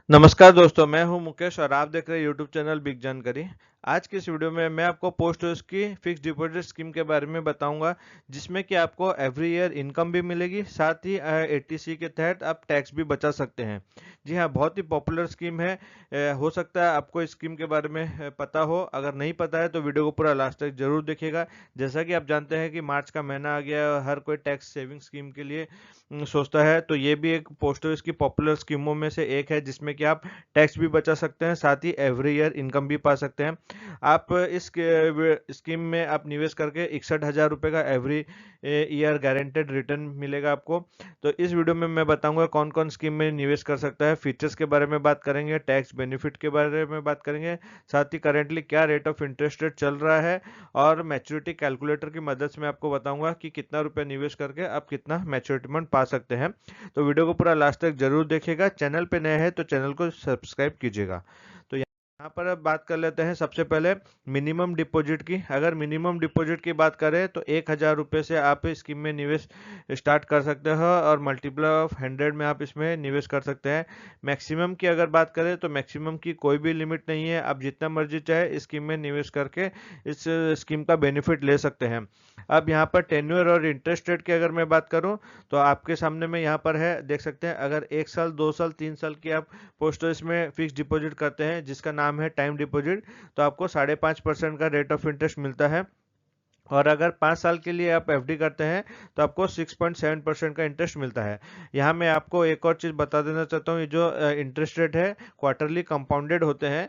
नमस्कार दोस्तों, मैं हूं मुकेश और आप देख रहे हैं यूट्यूब चैनल बिग जानकारी। आज की इस वीडियो में मैं आपको पोस्ट ऑफिस की फिक्स डिपॉजिट स्कीम के बारे में बताऊंगा, जिसमें कि आपको एवरी ईयर इनकम भी मिलेगी, साथ ही 80C के तहत आप टैक्स भी बचा सकते हैं। जी हाँ, बहुत ही पॉपुलर स्कीम है। हो सकता है आपको इस स्कीम के बारे में पता हो। अगर नहीं पता है तो वीडियो को पूरा लास्ट तक जरूर देखिएगा। जैसा कि आप जानते हैं कि मार्च का महीना आ गया है और हर कोई टैक्स सेविंग स्कीम के लिए सोचता है, तो ये भी एक पोस्ट ऑफिस की पॉपुलर स्कीमों में से एक है, जिसमें कि आप टैक्स भी बचा सकते हैं, साथ ही एवरी ईयर इनकम भी पा सकते हैं। आप इस स्कीम में आप निवेश करके 61,000 रुपये का एवरी ईयर गारंटेड रिटर्न मिलेगा आपको। तो इस वीडियो में मैं बताऊंगा कौन कौन स्कीम में निवेश कर सकता है, फीचर्स के बारे में बात करेंगे, टैक्स बेनिफिट के बारे में बात करेंगे, साथ ही करेंटली क्या रेट ऑफ इंटरेस्ट रेट चल रहा है, और मैच्योरिटी कैलकुलेटर की मदद से मैं आपको बताऊंगा कि कितना रुपया निवेश करके आप कितना मैच्योरिटी पा सकते हैं। तो वीडियो को पूरा लास्ट तक जरूर देखिएगा। चैनल पे नए हैं तो चैनल को सब्सक्राइब कीजिएगा। तो यहाँ पर अब बात कर लेते हैं सबसे पहले मिनिमम डिपॉजिट की। अगर मिनिमम डिपॉजिट की बात करें तो 1,000 रुपये से आप इस स्कीम में निवेश स्टार्ट कर सकते हो और मल्टीप्लाई ऑफ 100 में आप इसमें निवेश कर सकते हैं। मैक्सिमम की अगर बात करें तो मैक्सिमम की कोई भी लिमिट नहीं है, आप जितना मर्जी चाहे इस स्कीम में निवेश करके इस स्कीम का बेनिफिट ले सकते हैं। अब यहाँ पर टेन्योर और इंटरेस्ट रेट की अगर मैं बात करूँ तो आपके सामने में यहाँ पर है, देख सकते हैं। अगर 1 साल, 2 साल, 3 साल की आप पोस्ट ऑफिस में फिक्स डिपॉजिट करते हैं, जिसका नाम है टाइम डिपॉजिट, तो आपको 5.5% का रेट ऑफ इंटरेस्ट मिलता है। और अगर 5 साल के लिए आप एफडी करते हैं तो आपको 6.7% का इंटरेस्ट मिलता है। यहाँ मैं आपको एक और चीज़ बता देना चाहता हूँ, ये जो इंटरेस्ट रेट है क्वार्टरली कंपाउंडेड होते हैं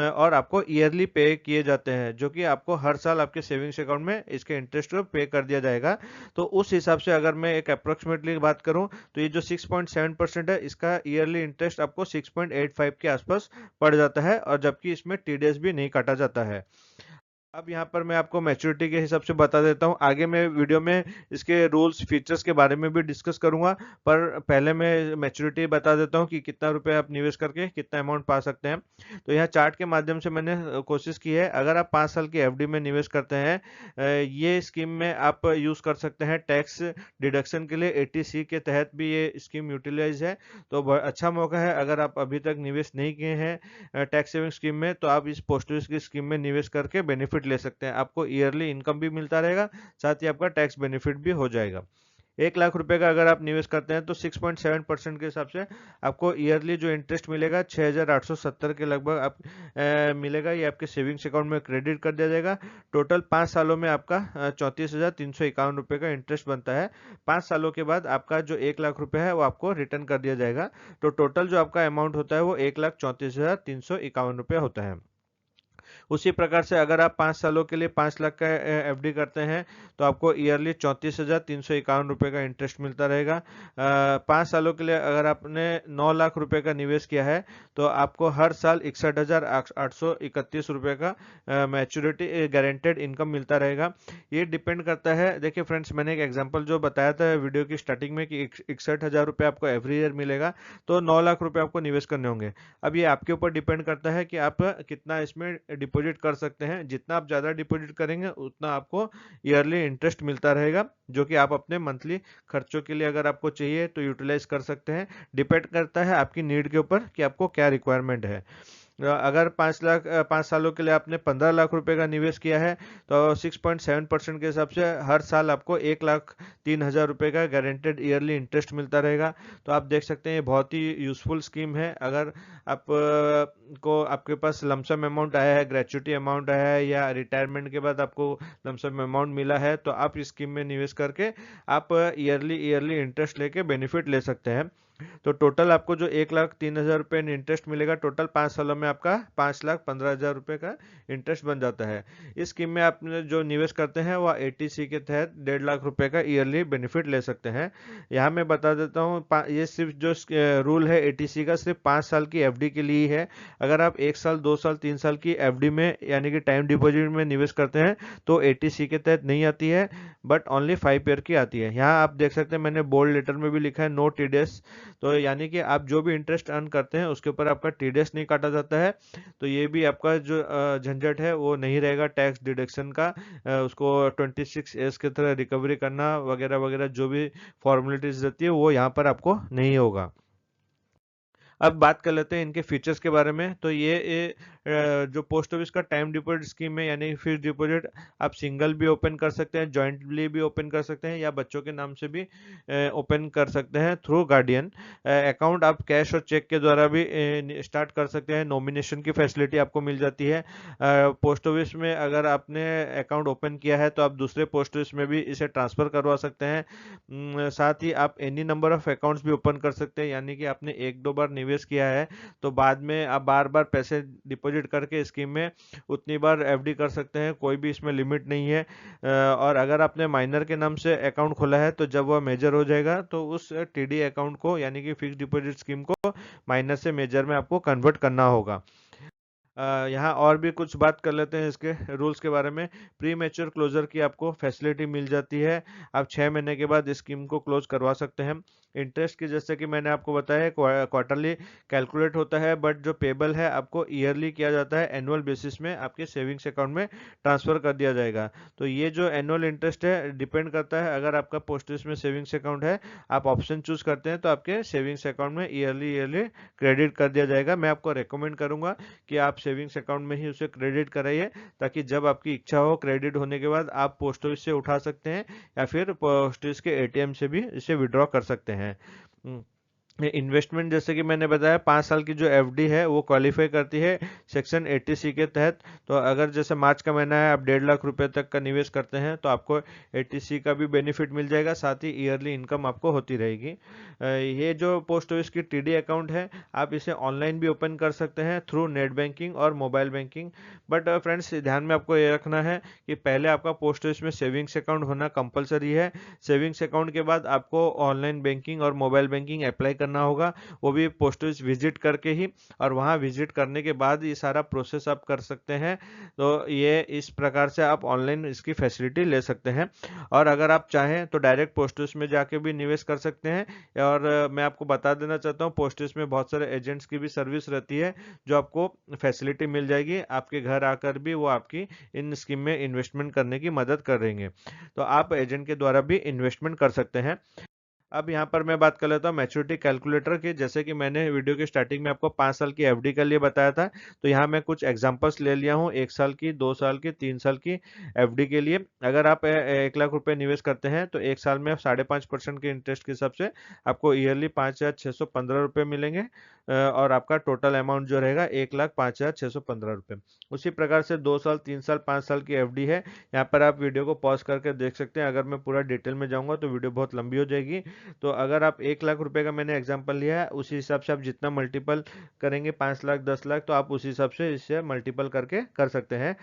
और आपको ईयरली पे किए जाते हैं, जो कि आपको हर साल आपके सेविंग्स अकाउंट में इसके इंटरेस्ट को पे कर दिया जाएगा। तो उस हिसाब से अगर मैं एक अप्रोक्सीमेटली बात करूँ तो ये जो 6.7% है, इसका ईयरली इंटरेस्ट आपको 6.85 के आसपास पड़ जाता है, और जबकि इसमें टीडीएस भी नहीं काटा जाता है। अब यहाँ पर मैं आपको मैच्योरिटी के हिसाब से बता देता हूँ। आगे मैं वीडियो में इसके रूल्स फीचर्स के बारे में भी डिस्कस करूंगा, पर पहले मैं मैच्योरिटी बता देता हूँ कि कितना रुपए आप निवेश करके कितना अमाउंट पा सकते हैं। तो यहाँ चार्ट के माध्यम से मैंने कोशिश की है। अगर आप 5 साल की एफडी में निवेश करते हैं, ये स्कीम में आप यूज कर सकते हैं टैक्स डिडक्शन के लिए। 80C के तहत भी ये स्कीम यूटिलाइज है। तो अच्छा मौका है, अगर आप अभी तक निवेश नहीं किए हैं टैक्स सेविंग स्कीम में, तो आप इस पोस्ट ऑफिस की स्कीम में निवेश करके बेनिफिट ले सकते हैं। आपको ईयरली इनकम भी मिलता रहेगा, साथ ही आपका टैक्स बेनिफिट भी हो जाएगा। 1 लाख रुपए का अगर आप निवेश करते हैं तो 6.7% के हिसाब से आपको ईयरली जो इंटरेस्ट मिलेगा 6,870 के लगभग आप मिलेगा। ये आपके सेविंग्स अकाउंट में क्रेडिट कर दिया जाएगा। टोटल 5 सालों में आपका 34,351 रुपये का इंटरेस्ट बनता है। 5 सालों के बाद आपका जो 1 लाख रुपए है वो आपको रिटर्न कर दिया जाएगा। तो टोटल जो आपका अमाउंट होता है वो 1,34,351 रुपये होता है। उसी प्रकार से अगर आप 5 सालों के लिए 5 लाख का एफडी करते हैं तो आपको ईयरली 34,351 रुपये का इंटरेस्ट मिलता रहेगा। 5 सालों के लिए अगर आपने 9 लाख रुपए का निवेश किया है तो आपको हर साल 61,831 रुपये का मैच्योरिटी गारंटेड इनकम मिलता रहेगा। ये डिपेंड करता है। देखिए फ्रेंड्स, मैंने एक एग्जांपल जो बताया था वीडियो की स्टार्टिंग में कि 61,000 रुपये आपको एवरी ईयर मिलेगा, तो 9 लाख रुपए आपको निवेश करने होंगे। अब ये आपके ऊपर डिपेंड करता है कि आप कितना इसमें डिपॉजिट कर सकते हैं। जितना आप ज़्यादा डिपॉजिट करेंगे उतना आपको ईयरली इंटरेस्ट मिलता रहेगा, जो कि आप अपने मंथली खर्चों के लिए अगर आपको चाहिए तो यूटिलाइज कर सकते हैं। डिपेंड करता है आपकी नीड के ऊपर कि आपको क्या रिक्वायरमेंट है। अगर 5 सालों के लिए आपने 15 लाख रुपए का निवेश किया है तो 6.7% के हिसाब से हर साल आपको 1,03,000 रुपये का गारंटेड ईयरली इंटरेस्ट मिलता रहेगा। तो आप देख सकते हैं ये बहुत ही यूजफुल स्कीम है। अगर आप को आपके पास लमसम अमाउंट आया है, ग्रेचुटी अमाउंट आया है, या रिटायरमेंट के बाद आपको लमसम अमाउंट मिला है, तो आप इस स्कीम में निवेश करके आप ईयरली ईयरली इंटरेस्ट लेके बेनिफिट ले सकते हैं। तो टोटल आपको जो 1,03,000 रुपये इंटरेस्ट मिलेगा, टोटल 5 सालों में आपका 5,15,000 रुपये का इंटरेस्ट बन जाता है। इस स्कीम में आप जो निवेश करते हैं वह 80C के तहत 1.5 लाख रुपए का ईयरली बेनिफिट ले सकते हैं। यहाँ मैं बता देता हूँ, ये सिर्फ जो रूल है 80C का सिर्फ 5 साल की एफडी के लिए है। अगर आप 1 साल, 2 साल, 3 साल की एफडी में यानी कि टाइम डिपॉजिट में निवेश करते हैं तो 80C के तहत नहीं आती है, बट ओनली 5 ईयर की आती है। यहाँ आप देख सकते हैं मैंने बोल्ड लेटर में भी लिखा है नो टीडीएस। तो यानी कि आप जो भी इंटरेस्ट अर्न करते हैं उसके ऊपर आपका टीडीएस नहीं काटा जाता है। तो ये भी आपका जो झंझट है वो नहीं रहेगा टैक्स डिडक्शन का। उसको 26S के तरह रिकवरी करना वगैरह वगैरह जो भी फॉर्मेलिटीज रहती है वो यहाँ पर आपको नहीं होगा। अब बात कर लेते हैं इनके फीचर्स के बारे में। तो ये जो पोस्ट ऑफिस का टाइम डिपॉजिट स्कीम है यानी फिक्स डिपॉजिट, आप सिंगल भी ओपन कर सकते हैं, जॉइंटली भी ओपन कर सकते हैं, या बच्चों के नाम से भी ओपन कर सकते हैं थ्रू गार्डियन अकाउंट। आप कैश और चेक के द्वारा भी स्टार्ट कर सकते हैं। नॉमिनेशन की फैसिलिटी आपको मिल जाती है। पोस्ट ऑफिस में अगर आपने अकाउंट ओपन किया है तो आप दूसरे पोस्ट ऑफिस में भी इसे ट्रांसफर करवा सकते हैं। साथ ही आप एनी नंबर ऑफ अकाउंट्स भी ओपन कर सकते हैं, यानी कि आपने एक दो बार निवेश किया है तो बाद में आप बार बार पैसे डिपॉजिट करके स्कीम में उतनी बार एफडी कर सकते हैं, कोई भी इसमें लिमिट नहीं है। और अगर आपने माइनर के नाम से अकाउंट खोला है तो जब वह मेजर हो जाएगा तो उस टीडी अकाउंट को यानी कि फिक्स डिपॉजिट स्कीम को माइनर से मेजर में आपको कन्वर्ट करना होगा। यहाँ और भी कुछ बात कर लेते हैं इसके रूल्स के बारे में। प्री मैच्योर क्लोजर की आपको फैसिलिटी मिल जाती है। आप 6 महीने के बाद स्कीम को क्लोज करवा सकते हैं। इंटरेस्ट की जैसे कि मैंने आपको बताया क्वार्टरली कैलकुलेट होता है, बट जो पेबल है आपको ईयरली किया जाता है, एनुअल बेसिस में आपके सेविंग्स अकाउंट में ट्रांसफर कर दिया जाएगा। तो ये जो एनुअल इंटरेस्ट है डिपेंड करता है, अगर आपका पोस्ट ऑफिस में सेविंग्स अकाउंट है, आप ऑप्शन चूज करते हैं तो आपके सेविंग्स अकाउंट में ईयरली ईयरली क्रेडिट कर दिया जाएगा। मैं आपको रिकमेंड करूंगा कि आप सेविंग्स अकाउंट में ही उसे क्रेडिट कराइए, ताकि जब आपकी इच्छा हो क्रेडिट होने के बाद आप पोस्ट ऑफिस से उठा सकते हैं या फिर पोस्ट ऑफिस के एटीएम से भी इसे विड्रॉ कर सकते हैं। इन्वेस्टमेंट जैसे कि मैंने बताया 5 साल की जो एफडी है वो क्वालिफाई करती है सेक्शन 80C के तहत। तो अगर जैसे मार्च का महीना है, आप 1.5 लाख रुपए तक का निवेश करते हैं तो आपको 80C का भी बेनिफिट मिल जाएगा, साथ ही ईयरली इनकम आपको होती रहेगी। ये जो पोस्ट ऑफिस की टीडी अकाउंट है आप इसे ऑनलाइन भी ओपन कर सकते हैं थ्रू नेट बैंकिंग और मोबाइल बैंकिंग। बट फ्रेंड्स ध्यान में आपको ये रखना है कि पहले आपका पोस्ट ऑफिस में सेविंग्स अकाउंट होना कंपलसरी है। सेविंग्स अकाउंट के बाद आपको ऑनलाइन बैंकिंग और मोबाइल बैंकिंग अप्लाई करना होगा, वो भी पोस्ट ऑफिस विजिट करके ही, और वहां विजिट करने के बाद ये सारा प्रोसेस आप कर सकते हैं। तो ये इस प्रकार से आप ऑनलाइन इसकी फैसिलिटी ले सकते हैं। और अगर आप चाहें तो डायरेक्ट पोस्ट ऑफिस में जाके भी निवेश कर सकते हैं। और मैं आपको बता देना चाहता हूँ पोस्ट ऑफिस में बहुत सारे एजेंट्स की भी सर्विस रहती है, जो आपको फैसिलिटी मिल जाएगी, आपके घर आकर भी वो आपकी इन स्कीम में इन्वेस्टमेंट करने की मदद करेंगे। तो आप एजेंट के द्वारा भी इन्वेस्टमेंट कर सकते हैं। अब यहाँ पर मैं बात कर लेता हूँ मैच्योरिटी कैलकुलेटर की। जैसे कि मैंने वीडियो की स्टार्टिंग में आपको 5 साल की एफडी के लिए बताया था, तो यहाँ मैं कुछ एग्जांपल्स ले लिया हूँ 1 साल की, 2 साल की, 3 साल की एफडी के लिए। अगर आप 1 लाख रुपए निवेश करते हैं तो 1 साल में 5.5% के इंटरेस्ट के हिसाब से आपको ईयरली 5,615 रुपये मिलेंगे। और आपका टोटल अमाउंट जो रहेगा 1,05,615 रुपये। उसी प्रकार से 2 साल, 3 साल, 5 साल की एफडी है। यहाँ पर आप वीडियो को पॉज करके देख सकते हैं। अगर मैं पूरा डिटेल में जाऊँगा तो वीडियो बहुत लंबी हो जाएगी। तो अगर आप 1 लाख रुपए का मैंने एग्जांपल लिया है, उसी हिसाब से आप जितना मल्टीपल करेंगे 5 लाख, 10 लाख, तो आप उसी हिसाब से इससे मल्टीपल करके कर सकते हैं।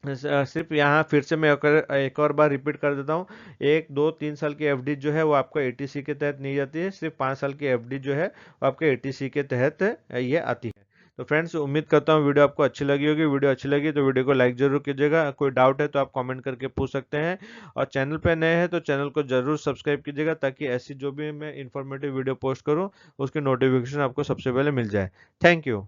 सिर्फ यहाँ फिर से मैं एक और बार रिपीट कर देता हूँ, 1, 2, 3 साल की एफडी जो है वो आपको एटीसी के तहत नहीं जाती है, सिर्फ 5 साल की एफडी जो है वो आपके एटीसी के तहत ये आती है। तो फ्रेंड्स उम्मीद करता हूँ वीडियो आपको अच्छी लगी होगी। वीडियो अच्छी लगी तो वीडियो को लाइक जरूर कीजिएगा। कोई डाउट है तो आप कमेंट करके पूछ सकते हैं, और चैनल पे नए हैं तो चैनल को जरूर सब्सक्राइब कीजिएगा, ताकि ऐसी जो भी मैं इंफॉर्मेटिव वीडियो पोस्ट करूँ उसकी नोटिफिकेशन आपको सबसे पहले मिल जाए। Thank you.